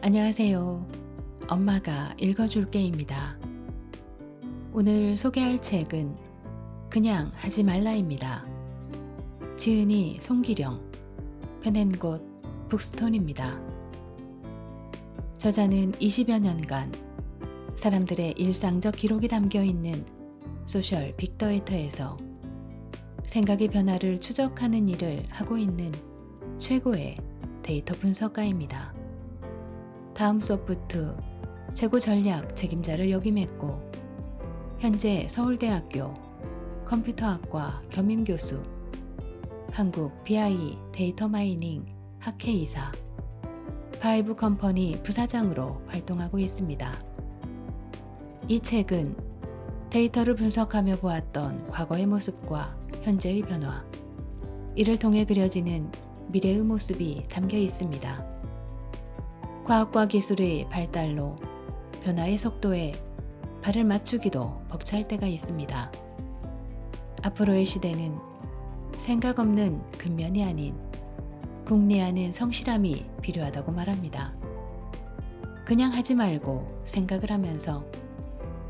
안녕하세요. 엄마가 읽어줄게입니다. 오늘 소개할 책은 그냥 하지 말라입니다. 지은이 송기령, 펴낸 곳 북스톤입니다. 저자는 20여 년간 사람들의 일상적 기록이 담겨 있는 소셜 빅데이터에서 생각의 변화를 추적하는 일을 하고 있는 최고의 데이터 분석가입니다. 다음 소프트 최고 전략 책임자를 역임했고 현재 서울대학교 컴퓨터학과 겸임교수, 한국 BI 데이터 마이닝 학회이사, 바이브 컴퍼니 부사장으로 활동하고 있습니다. 이 책은 데이터를 분석하며 보았던 과거의 모습과 현재의 변화, 이를 통해 그려지는 미래의 모습이 담겨 있습니다. 과학과 기술의 발달로 변화의 속도에 발을 맞추기도 벅찰 때가 있습니다. 앞으로의 시대는 생각 없는 근면이 아닌 궁리하는 성실함이 필요하다고 말합니다. 그냥 하지 말고 생각을 하면서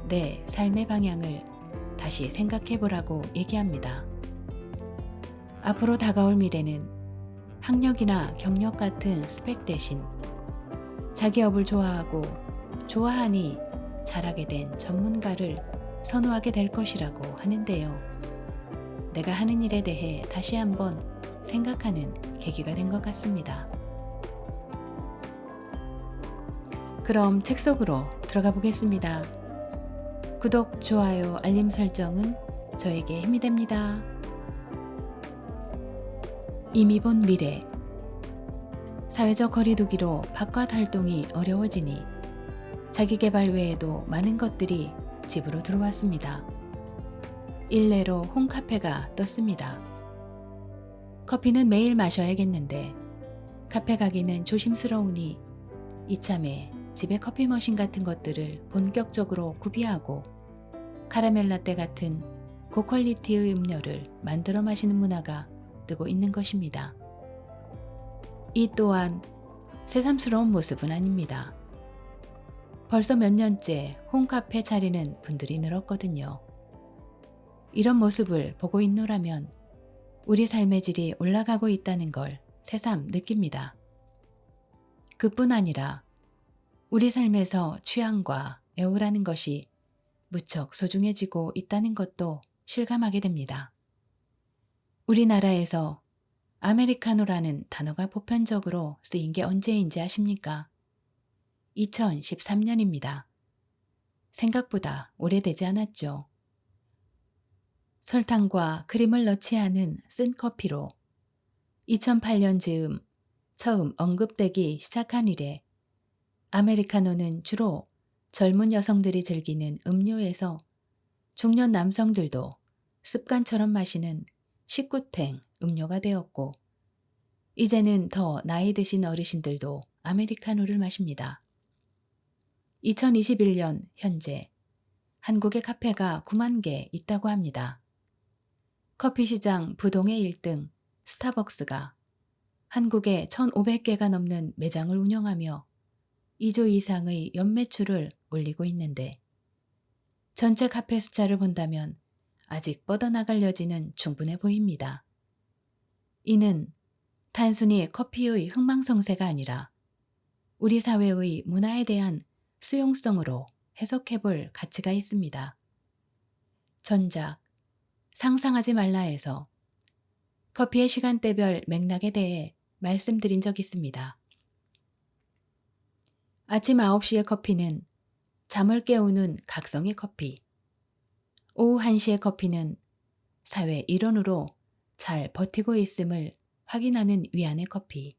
내 삶의 방향을 다시 생각해 보라고 얘기합니다. 앞으로 다가올 미래는 학력이나 경력 같은 스펙 대신 자기 업을 좋아하고 좋아하니 잘하게 된 전문가를 선호하게 될 것이라고 하는데요. 내가 하는 일에 대해 다시 한번 생각하는 계기가 된 것 같습니다. 그럼 책 속으로 들어가 보겠습니다. 구독, 좋아요, 알림 설정은 저에게 힘이 됩니다. 이미 본 미래. 사회적 거리두기로 바깥 활동이 어려워지니 자기계발 외에도 많은 것들이 집으로 들어왔습니다. 일례로 홈카페가 떴습니다. 커피는 매일 마셔야겠는데 카페 가기는 조심스러우니 이참에 집에 커피 머신 같은 것들을 본격적으로 구비하고 카라멜 라떼 같은 고퀄리티의 음료를 만들어 마시는 문화가 뜨고 있는 것입니다. 이 또한 새삼스러운 모습은 아닙니다. 벌써 몇 년째 홈카페 차리는 분들이 늘었거든요. 이런 모습을 보고 있노라면 우리 삶의 질이 올라가고 있다는 걸 새삼 느낍니다. 그뿐 아니라 우리 삶에서 취향과 애호라는 것이 무척 소중해지고 있다는 것도 실감하게 됩니다. 우리나라에서 아메리카노라는 단어가 보편적으로 쓰인 게 언제인지 아십니까? 2013년입니다. 생각보다 오래되지 않았죠. 설탕과 크림을 넣지 않은 쓴 커피로 2008년 즈음 처음 언급되기 시작한 이래 아메리카노는 주로 젊은 여성들이 즐기는 음료에서 중년 남성들도 습관처럼 마시는 식구탱 음료가 되었고 이제는 더 나이 드신 어르신들도 아메리카노를 마십니다. 2021년 현재 한국의 카페가 9만 개 있다고 합니다. 커피 시장 부동의 1등 스타벅스가 한국에 1,500개가 넘는 매장을 운영하며 2조 이상의 연매출을 올리고 있는데 전체 카페 숫자를 본다면 아직 뻗어나갈 여지는 충분해 보입니다. 이는 단순히 커피의 흥망성쇠가 아니라 우리 사회의 문화에 대한 수용성으로 해석해 볼 가치가 있습니다. 전작 상상하지 말라에서 커피의 시간대별 맥락에 대해 말씀드린 적 있습니다. 아침 9시의 커피는 잠을 깨우는 각성의 커피, 오후 1시의 커피는 사회 일원으로 잘 버티고 있음을 확인하는 위안의 커피,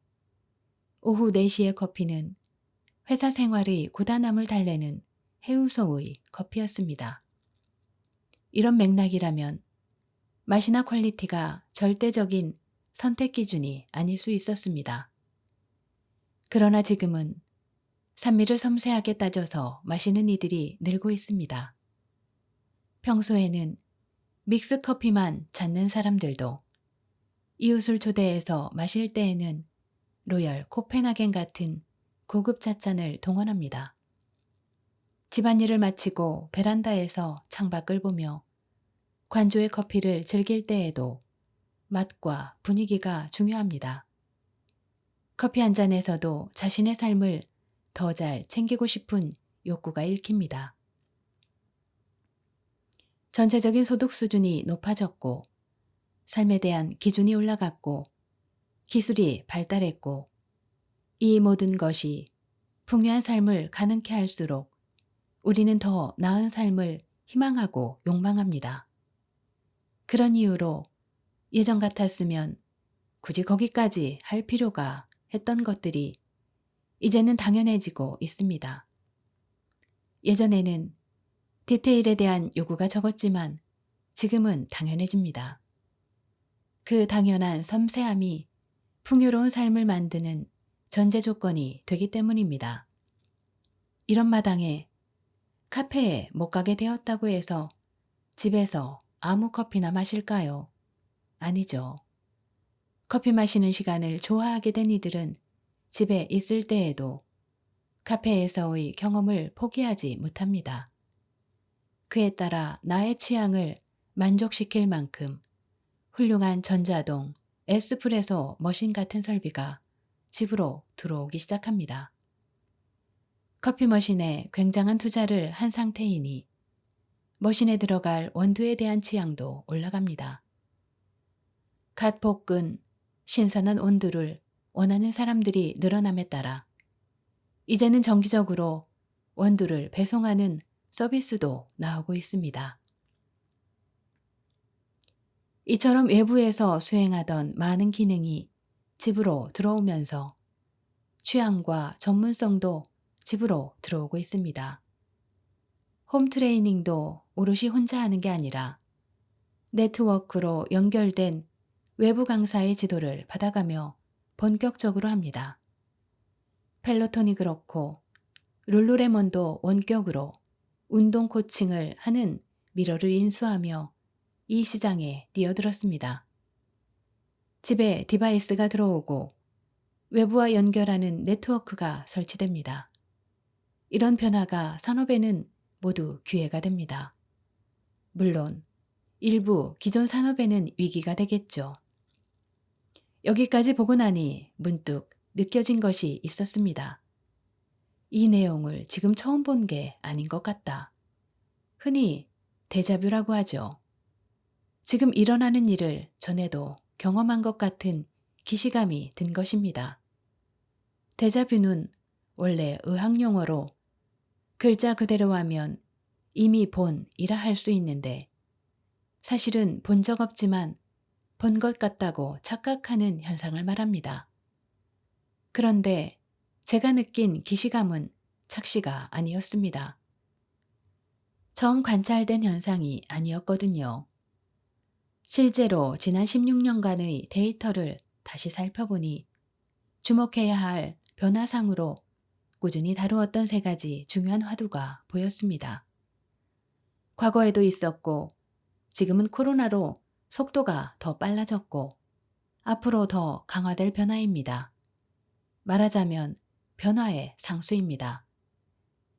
오후 4시의 커피는 회사 생활의 고단함을 달래는 해우소의 커피였습니다. 이런 맥락이라면 맛이나 퀄리티가 절대적인 선택 기준이 아닐 수 있었습니다. 그러나 지금은 산미를 섬세하게 따져서 마시는 이들이 늘고 있습니다. 평소에는 믹스 커피만 찾는 사람들도 이웃을 초대해서 마실 때에는 로열 코펜하겐 같은 고급 찻잔을 동원합니다. 집안일을 마치고 베란다에서 창밖을 보며 관조의 커피를 즐길 때에도 맛과 분위기가 중요합니다. 커피 한 잔에서도 자신의 삶을 더 잘 챙기고 싶은 욕구가 읽힙니다. 전체적인 소득 수준이 높아졌고, 삶에 대한 기준이 올라갔고, 기술이 발달했고, 이 모든 것이 풍요한 삶을 가능케 할수록 우리는 더 나은 삶을 희망하고 욕망합니다. 그런 이유로 예전 같았으면 굳이 거기까지 할 필요가 했던 것들이 이제는 당연해지고 있습니다. 예전에는 디테일에 대한 요구가 적었지만 지금은 당연해집니다. 그 당연한 섬세함이 풍요로운 삶을 만드는 전제 조건이 되기 때문입니다. 이런 마당에 카페에 못 가게 되었다고 해서 집에서 아무 커피나 마실까요? 아니죠. 커피 마시는 시간을 좋아하게 된 이들은 집에 있을 때에도 카페에서의 경험을 포기하지 못합니다. 그에 따라 나의 취향을 만족시킬 만큼 훌륭한 전자동, 에스프레소 머신 같은 설비가 집으로 들어오기 시작합니다. 커피 머신에 굉장한 투자를 한 상태이니 머신에 들어갈 원두에 대한 취향도 올라갑니다. 갓 볶은 신선한 원두를 원하는 사람들이 늘어남에 따라 이제는 정기적으로 원두를 배송하는 서비스도 나오고 있습니다. 이처럼 외부에서 수행하던 많은 기능이 집으로 들어오면서 취향과 전문성도 집으로 들어오고 있습니다. 홈 트레이닝도 오롯이 혼자 하는 게 아니라 네트워크로 연결된 외부 강사의 지도를 받아가며 본격적으로 합니다. 펠로톤이 그렇고 룰루레몬도 원격으로 운동 코칭을 하는 미러를 인수하며 이 시장에 뛰어들었습니다. 집에 디바이스가 들어오고 외부와 연결하는 네트워크가 설치됩니다. 이런 변화가 산업에는 모두 기회가 됩니다. 물론 일부 기존 산업에는 위기가 되겠죠. 여기까지 보고 나니 문득 느껴진 것이 있었습니다. 이 내용을 지금 처음 본 게 아닌 것 같다. 흔히 데자뷰라고 하죠. 지금 일어나는 일을 전에도 경험한 것 같은 기시감이 든 것입니다. 데자뷰는 원래 의학 용어로 글자 그대로 하면 이미 본이라 할 수 있는데 사실은 본 적 없지만 본 것 같다고 착각하는 현상을 말합니다. 그런데 제가 느낀 기시감은 착시가 아니었습니다. 처음 관찰된 현상이 아니었거든요. 실제로 지난 16년간의 데이터를 다시 살펴보니 주목해야 할 변화상으로 꾸준히 다루었던 세 가지 중요한 화두가 보였습니다. 과거에도 있었고 지금은 코로나로 속도가 더 빨라졌고 앞으로 더 강화될 변화입니다. 말하자면 변화의 상수입니다.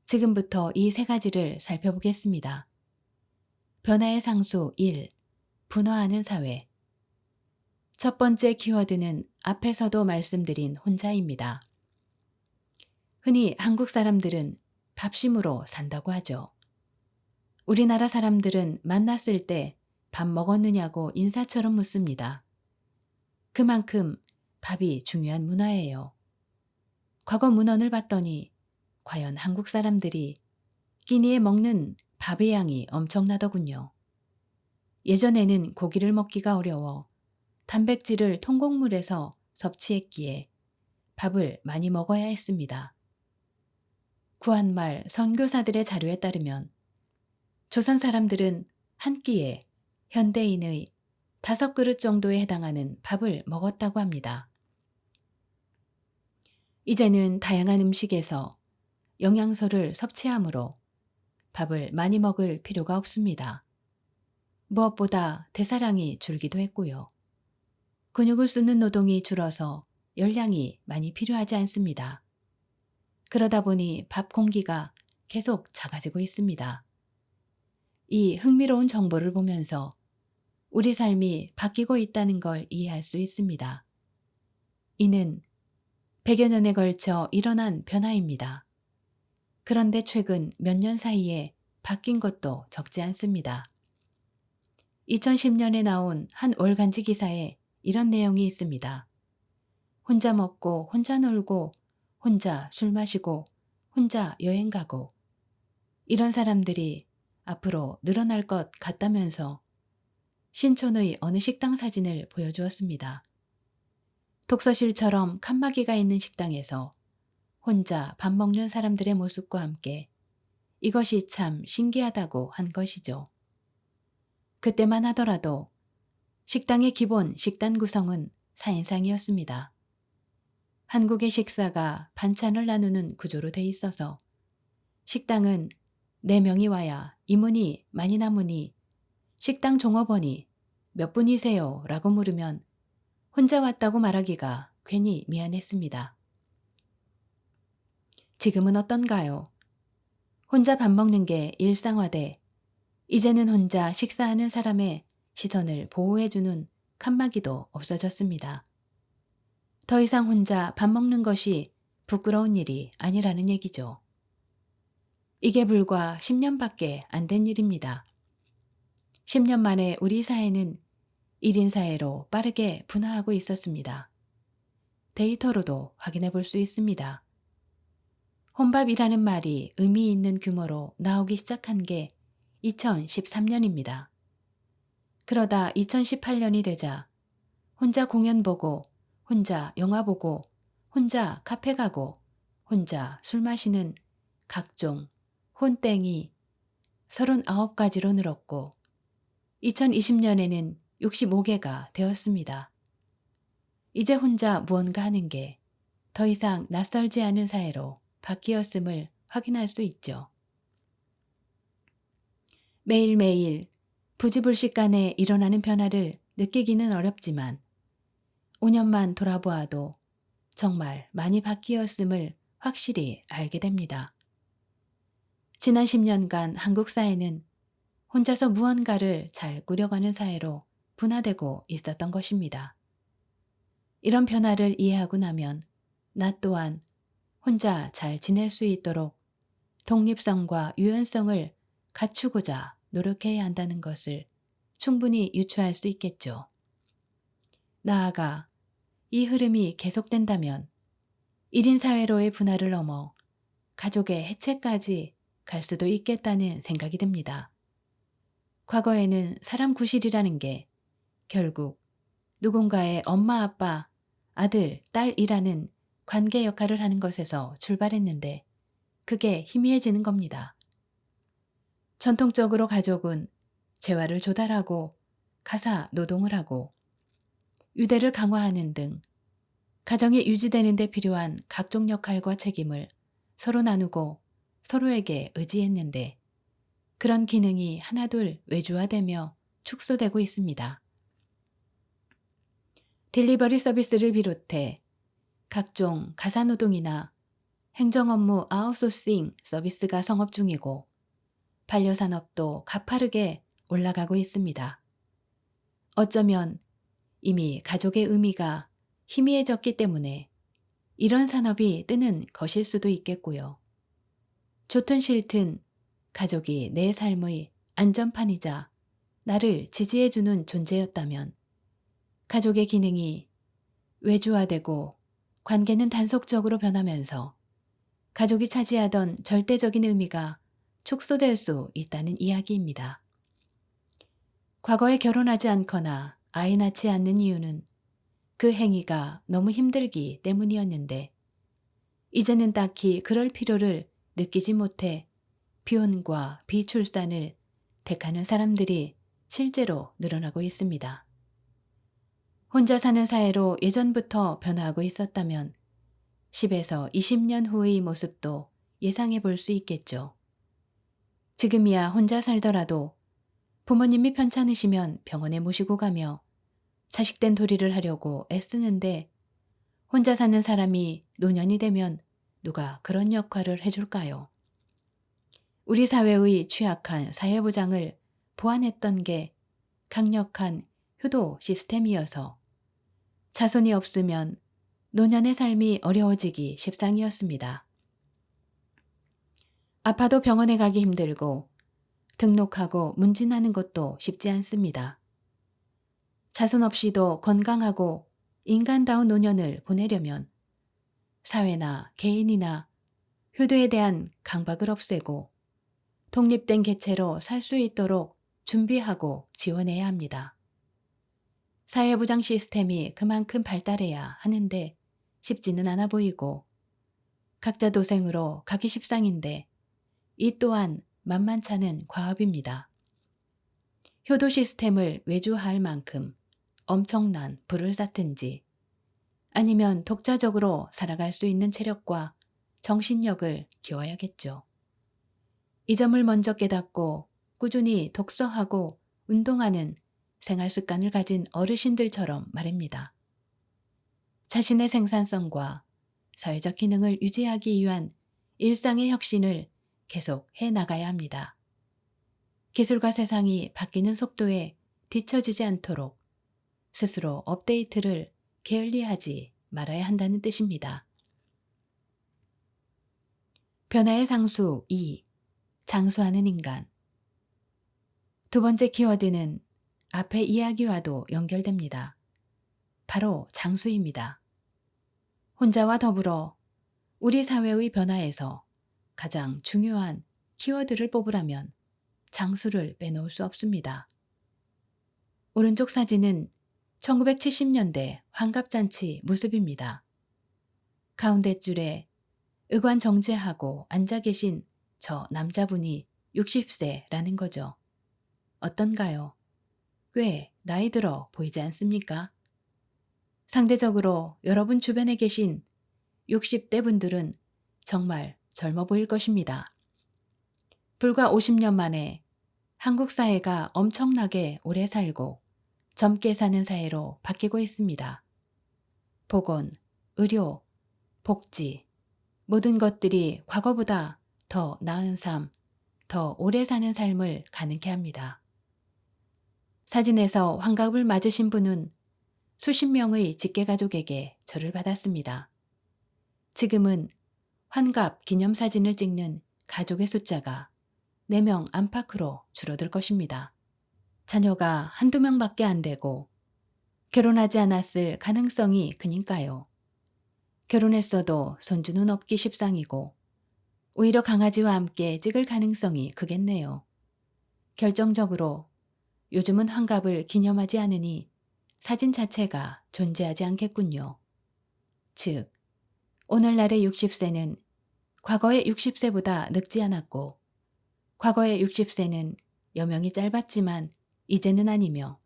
지금부터 이 세 가지를 살펴보겠습니다. 변화의 상수 1. 분화하는 사회. 첫 번째 키워드는 앞에서도 말씀드린 혼자입니다. 흔히 한국 사람들은 밥심으로 산다고 하죠. 우리나라 사람들은 만났을 때 밥 먹었느냐고 인사처럼 묻습니다. 그만큼 밥이 중요한 문화예요. 과거 문헌을 봤더니 과연 한국 사람들이 끼니에 먹는 밥의 양이 엄청나더군요. 예전에는 고기를 먹기가 어려워 단백질을 통곡물에서 섭취했기에 밥을 많이 먹어야 했습니다. 구한말 선교사들의 자료에 따르면 조선 사람들은 한 끼에 현대인의 5그릇 정도에 해당하는 밥을 먹었다고 합니다. 이제는 다양한 음식에서 영양소를 섭취하므로 밥을 많이 먹을 필요가 없습니다. 무엇보다 대사량이 줄기도 했고요. 근육을 쓰는 노동이 줄어서 열량이 많이 필요하지 않습니다. 그러다 보니 밥 공기가 계속 작아지고 있습니다. 이 흥미로운 정보를 보면서 우리 삶이 바뀌고 있다는 걸 이해할 수 있습니다. 이는 100여 년에 걸쳐 일어난 변화입니다. 그런데 최근 몇 년 사이에 바뀐 것도 적지 않습니다. 2010년에 나온 한 월간지 기사에 이런 내용이 있습니다. 혼자 먹고 혼자 놀고 혼자 술 마시고 혼자 여행 가고 이런 사람들이 앞으로 늘어날 것 같다면서 신촌의 어느 식당 사진을 보여주었습니다. 독서실처럼 칸막이가 있는 식당에서 혼자 밥 먹는 사람들의 모습과 함께 이것이 참 신기하다고 한 것이죠. 그때만 하더라도 식당의 기본 식단 구성은 4인상이었습니다. 한국의 식사가 반찬을 나누는 구조로 돼 있어서 식당은 4명이 와야 이문이 많이 남으니 식당 종업원이 몇 분이세요? 라고 물으면 혼자 왔다고 말하기가 괜히 미안했습니다. 지금은 어떤가요? 혼자 밥 먹는 게 일상화돼 이제는 혼자 식사하는 사람의 시선을 보호해주는 칸막이도 없어졌습니다. 더 이상 혼자 밥 먹는 것이 부끄러운 일이 아니라는 얘기죠. 이게 불과 10년밖에 안 된 일입니다. 10년 만에 우리 사회는 1인 사회로 빠르게 분화하고 있었습니다. 데이터로도 확인해 볼 수 있습니다. 혼밥이라는 말이 의미 있는 규모로 나오기 시작한 게 2013년입니다. 그러다 2018년이 되자 혼자 공연 보고, 혼자 영화 보고, 혼자 카페 가고, 혼자 술 마시는 각종 혼땡이 39가지로 늘었고 2020년에는 65개가 되었습니다. 이제 혼자 무언가 하는 게 더 이상 낯설지 않은 사회로 바뀌었음을 확인할 수 있죠. 매일매일 부지불식간에 일어나는 변화를 느끼기는 어렵지만 5년만 돌아보아도 정말 많이 바뀌었음을 확실히 알게 됩니다. 지난 10년간 한국 사회는 혼자서 무언가를 잘 꾸려가는 사회로 분화되고 있었던 것입니다. 이런 변화를 이해하고 나면 나 또한 혼자 잘 지낼 수 있도록 독립성과 유연성을 갖추고자 노력해야 한다는 것을 충분히 유추할 수 있겠죠. 나아가 이 흐름이 계속된다면 1인 사회로의 분화를 넘어 가족의 해체까지 갈 수도 있겠다는 생각이 듭니다. 과거에는 사람 구실이라는 게 결국 누군가의 엄마, 아빠, 아들, 딸이라는 관계 역할을 하는 것에서 출발했는데 그게 희미해지는 겁니다. 전통적으로 가족은 재화를 조달하고 가사 노동을 하고 유대를 강화하는 등 가정이 유지되는 데 필요한 각종 역할과 책임을 서로 나누고 서로에게 의지했는데 그런 기능이 하나둘 외주화되며 축소되고 있습니다. 딜리버리 서비스를 비롯해 각종 가사노동이나 행정업무 아웃소싱 서비스가 성업 중이고 반려산업도 가파르게 올라가고 있습니다. 어쩌면 이미 가족의 의미가 희미해졌기 때문에 이런 산업이 뜨는 것일 수도 있겠고요. 좋든 싫든 가족이 내 삶의 안전판이자 나를 지지해주는 존재였다면 가족의 기능이 외주화되고 관계는 단속적으로 변하면서 가족이 차지하던 절대적인 의미가 축소될 수 있다는 이야기입니다. 과거에 결혼하지 않거나 아이 낳지 않는 이유는 그 행위가 너무 힘들기 때문이었는데 이제는 딱히 그럴 필요를 느끼지 못해 비혼과 비출산을 택하는 사람들이 실제로 늘어나고 있습니다. 혼자 사는 사회로 예전부터 변화하고 있었다면 10에서 20년 후의 모습도 예상해 볼 수 있겠죠. 지금이야 혼자 살더라도 부모님이 편찮으시면 병원에 모시고 가며 자식된 도리를 하려고 애쓰는데 혼자 사는 사람이 노년이 되면 누가 그런 역할을 해줄까요? 우리 사회의 취약한 사회보장을 보완했던 게 강력한 효도 시스템이어서 자손이 없으면 노년의 삶이 어려워지기 십상이었습니다. 아파도 병원에 가기 힘들고 등록하고 문진하는 것도 쉽지 않습니다. 자손 없이도 건강하고 인간다운 노년을 보내려면 사회나 개인이나 효도에 대한 강박을 없애고 독립된 개체로 살 수 있도록 준비하고 지원해야 합니다. 사회보장 시스템이 그만큼 발달해야 하는데 쉽지는 않아 보이고 각자 도생으로 가기 십상인데 이 또한 만만찮은 과업입니다. 효도 시스템을 외주화할 만큼 엄청난 부를 쌓든지 아니면 독자적으로 살아갈 수 있는 체력과 정신력을 키워야겠죠. 이 점을 먼저 깨닫고 꾸준히 독서하고 운동하는 생활 습관을 가진 어르신들처럼 말입니다. 자신의 생산성과 사회적 기능을 유지하기 위한 일상의 혁신을 계속 해 나가야 합니다. 기술과 세상이 바뀌는 속도에 뒤처지지 않도록 스스로 업데이트를 게을리하지 말아야 한다는 뜻입니다. 변화의 상수 2. 장수하는 인간. 두 번째 키워드는 앞의 이야기와도 연결됩니다. 바로 장수입니다. 혼자와 더불어 우리 사회의 변화에서 가장 중요한 키워드를 뽑으라면 장수를 빼놓을 수 없습니다. 오른쪽 사진은 1970년대 환갑잔치 모습입니다. 가운데 줄에 의관정제하고 앉아 계신 저 남자분이 60세라는 거죠. 어떤가요? 꽤 나이 들어 보이지 않습니까? 상대적으로 여러분 주변에 계신 60대 분들은 정말 젊어 보일 것입니다. 불과 50년 만에 한국 사회가 엄청나게 오래 살고 젊게 사는 사회로 바뀌고 있습니다. 보건, 의료, 복지, 모든 것들이 과거보다 더 나은 삶, 더 오래 사는 삶을 가능케 합니다. 사진에서 환갑을 맞으신 분은 수십 명의 직계가족에게 절을 받았습니다. 지금은 환갑 기념사진을 찍는 가족의 숫자가 4명 안팎으로 줄어들 것입니다. 자녀가 한두 명밖에 안 되고 결혼하지 않았을 가능성이 크니까요. 결혼했어도 손주는 없기 십상이고 오히려 강아지와 함께 찍을 가능성이 크겠네요. 결정적으로 요즘은 환갑을 기념하지 않으니 사진 자체가 존재하지 않겠군요. 즉, 오늘날의 60세는 과거의 60세보다 늙지 않았고 과거의 60세는 여명이 짧았지만 이제는 아니며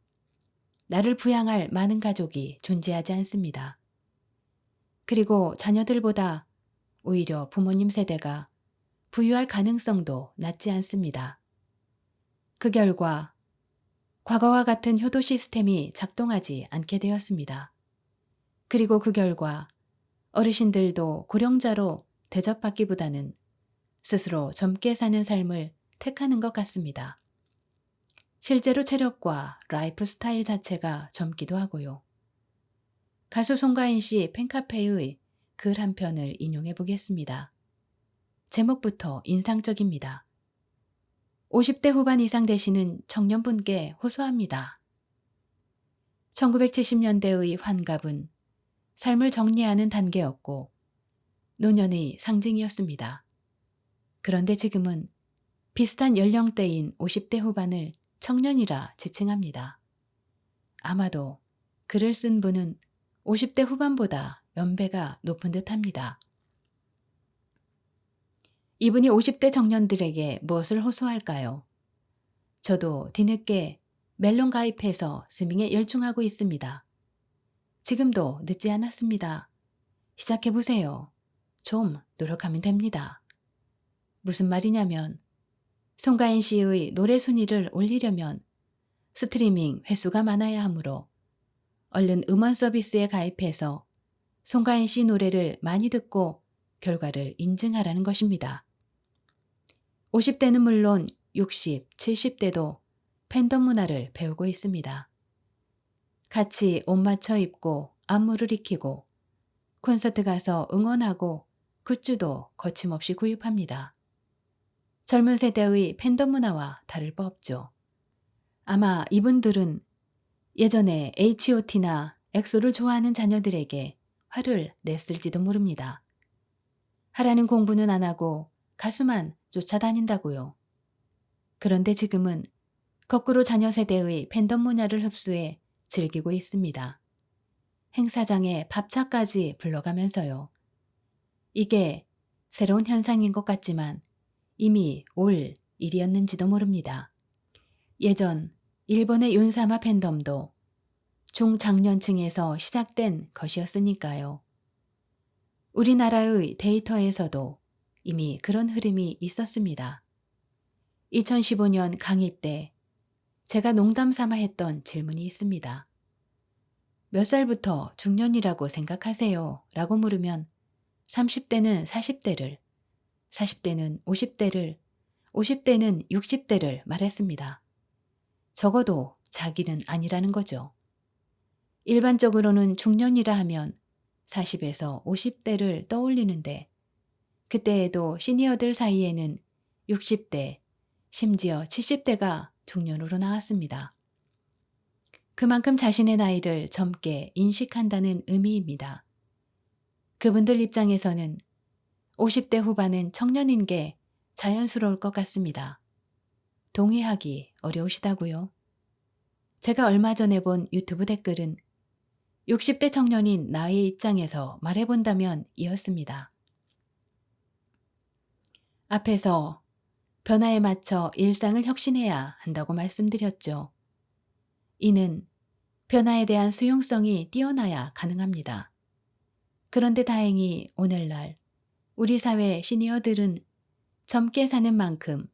나를 부양할 많은 가족이 존재하지 않습니다. 그리고 자녀들보다 오히려 부모님 세대가 부유할 가능성도 낮지 않습니다. 그 결과 과거와 같은 효도 시스템이 작동하지 않게 되었습니다. 그리고 그 결과 어르신들도 고령자로 대접받기보다는 스스로 젊게 사는 삶을 택하는 것 같습니다. 실제로 체력과 라이프 스타일 자체가 젊기도 하고요. 가수 송가인 씨 팬카페의 글 한 편을 인용해 보겠습니다. 제목부터 인상적입니다. 50대 후반 이상 되시는 청년분께 호소합니다. 1970년대의 환갑은 삶을 정리하는 단계였고 노년의 상징이었습니다. 그런데 지금은 비슷한 연령대인 50대 후반을 청년이라 지칭합니다. 아마도 글을 쓴 분은 50대 후반보다 연배가 높은 듯합니다. 이분이 50대 청년들에게 무엇을 호소할까요? 저도 뒤늦게 멜론 가입해서 스밍에 열중하고 있습니다. 지금도 늦지 않았습니다. 시작해보세요. 좀 노력하면 됩니다. 무슨 말이냐면 송가인 씨의 노래 순위를 올리려면 스트리밍 횟수가 많아야 하므로 얼른 음원 서비스에 가입해서 송가인 씨 노래를 많이 듣고 결과를 인증하라는 것입니다. 50대는 물론 60, 70대도 팬덤 문화를 배우고 있습니다. 같이 옷 맞춰 입고 안무를 익히고 콘서트 가서 응원하고 굿즈도 거침없이 구입합니다. 젊은 세대의 팬덤 문화와 다를 바 없죠. 아마 이분들은 예전에 H.O.T나 엑소를 좋아하는 자녀들에게 화를 냈을지도 모릅니다. 하라는 공부는 안 하고 가수만 쫓아다닌다고요. 그런데 지금은 거꾸로 자녀 세대의 팬덤 문화를 흡수해 즐기고 있습니다. 행사장에 밥차까지 불러가면서요. 이게 새로운 현상인 것 같지만 이미 올 일이었는지도 모릅니다. 예전 일본의 윤사마 팬덤도 중장년층에서 시작된 것이었으니까요. 우리나라의 데이터에서도 이미 그런 흐름이 있었습니다. 2015년 강의 때 제가 농담 삼아 했던 질문이 있습니다. 몇 살부터 중년이라고 생각하세요? 라고 물으면 30대는 40대를, 40대는 50대를, 50대는 60대를 말했습니다. 적어도 자기는 아니라는 거죠. 일반적으로는 중년이라 하면 40에서 50대를 떠올리는데 그때에도 시니어들 사이에는 60대, 심지어 70대가 중년으로 나왔습니다. 그만큼 자신의 나이를 젊게 인식한다는 의미입니다. 그분들 입장에서는 50대 후반은 청년인 게 자연스러울 것 같습니다. 동의하기 어려우시다고요? 제가 얼마 전에 본 유튜브 댓글은 60대 청년인 나의 입장에서 말해본다면 이었습니다. 앞에서 변화에 맞춰 일상을 혁신해야 한다고 말씀드렸죠. 이는 변화에 대한 수용성이 뛰어나야 가능합니다. 그런데 다행히 오늘날 우리 사회 시니어들은 젊게 사는 만큼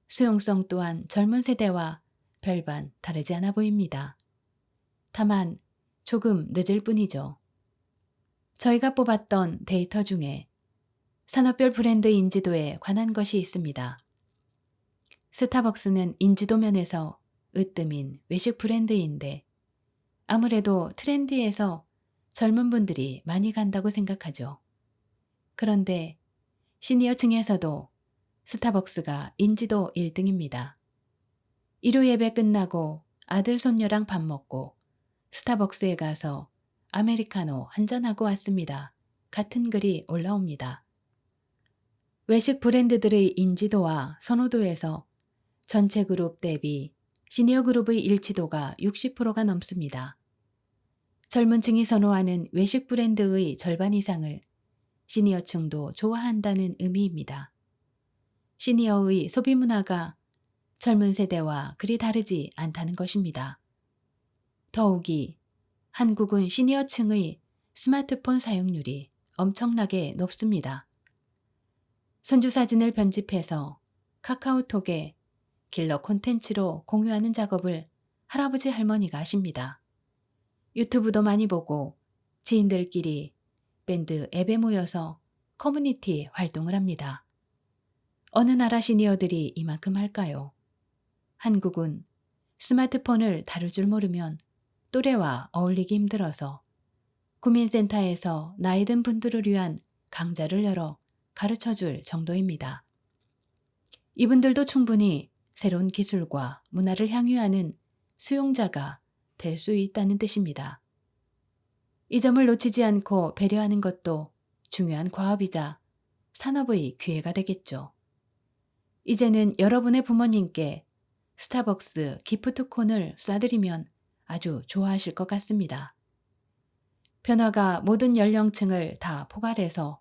수용성 또한 젊은 세대와 별반 다르지 않아 보입니다. 다만 조금 늦을 뿐이죠. 저희가 뽑았던 데이터 중에 산업별 브랜드 인지도에 관한 것이 있습니다. 스타벅스는 인지도 면에서 으뜸인 외식 브랜드인데 아무래도 트렌디해서 젊은 분들이 많이 간다고 생각하죠. 그런데 시니어층에서도 스타벅스가 인지도 1등입니다. 일요 예배 끝나고 아들 손녀랑 밥 먹고 스타벅스에 가서 아메리카노 한잔하고 왔습니다. 같은 글이 올라옵니다. 외식 브랜드들의 인지도와 선호도에서 전체 그룹 대비 시니어 그룹의 일치도가 60%가 넘습니다. 젊은 층이 선호하는 외식 브랜드의 절반 이상을 시니어층도 좋아한다는 의미입니다. 시니어의 소비 문화가 젊은 세대와 그리 다르지 않다는 것입니다. 더욱이 한국은 시니어층의 스마트폰 사용률이 엄청나게 높습니다. 손주 사진을 편집해서 카카오톡에 킬러 콘텐츠로 공유하는 작업을 할아버지 할머니가 하십니다. 유튜브도 많이 보고 지인들끼리 밴드 앱에 모여서 커뮤니티 활동을 합니다. 어느 나라 시니어들이 이만큼 할까요? 한국은 스마트폰을 다룰 줄 모르면 또래와 어울리기 힘들어서 구민센터에서 나이 든 분들을 위한 강좌를 열어 가르쳐 줄 정도입니다. 이분들도 충분히 새로운 기술과 문화를 향유하는 수용자가 될 수 있다는 뜻입니다. 이 점을 놓치지 않고 배려하는 것도 중요한 과업이자 산업의 기회가 되겠죠. 이제는 여러분의 부모님께 스타벅스 기프트콘을 쏴드리면 아주 좋아하실 것 같습니다. 변화가 모든 연령층을 다 포괄해서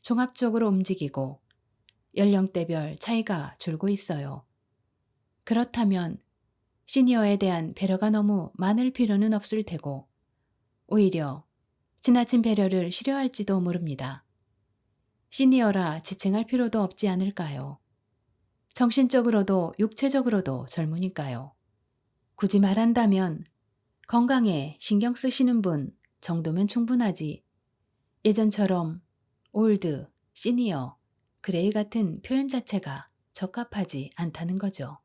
종합적으로 움직이고 연령대별 차이가 줄고 있어요. 그렇다면 시니어에 대한 배려가 너무 많을 필요는 없을 테고 오히려 지나친 배려를 싫어할지도 모릅니다. 시니어라 지칭할 필요도 없지 않을까요? 정신적으로도 육체적으로도 젊으니까요. 굳이 말한다면 건강에 신경 쓰시는 분 정도면 충분하지 예전처럼 올드, 시니어, 그레이 같은 표현 자체가 적합하지 않다는 거죠.